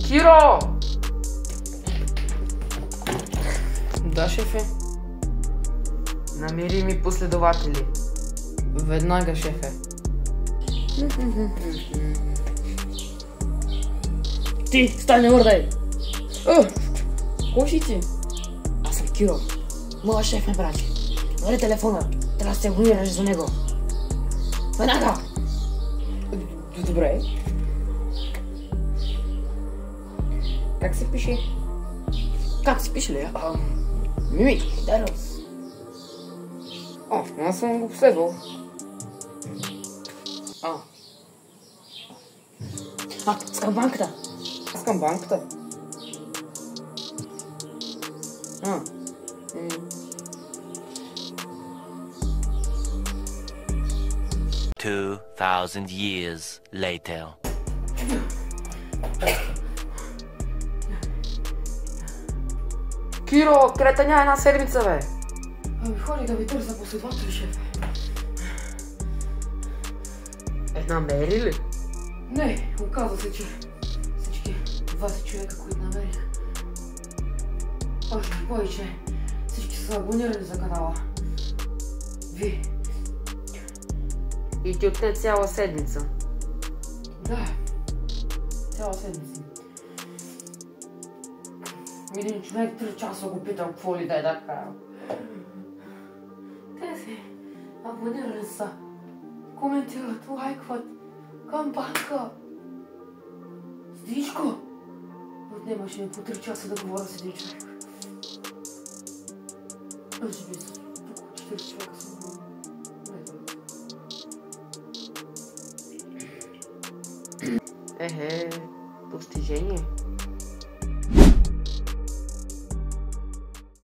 Киро! Да, шефе. Намери ми последователи. Веднага, шефе. Ти, стани ордай! Кой си ти? Аз съм Киро. Моя шеф ме прати. Дай телефона. Трябва да се абонираш за него. Веднага! Добре. Как се пише? Как се пише ли? Мимик, Дарос. Аз съм го последвал. Искам банката. Искам банката. 2,000 years later. Киро, крета няма една седмица, бе. Ходи да ви търся последователи, шефе. Намери ли? Не, оказва се, че всички 20 човека, които намерих. Още повече, всички са абонирани за канала. Ви. И ти отне цяла седмица. Да. Цяла седмица. Един човек 3 часа го питам какво ли да е да правя. Те си абонирани са. Коментират, лайкват, кампанка. Всичко. Отнемаше ми по 3 часа да говоря с един човек. Може би с около 40 човека съм говорил. Постижение.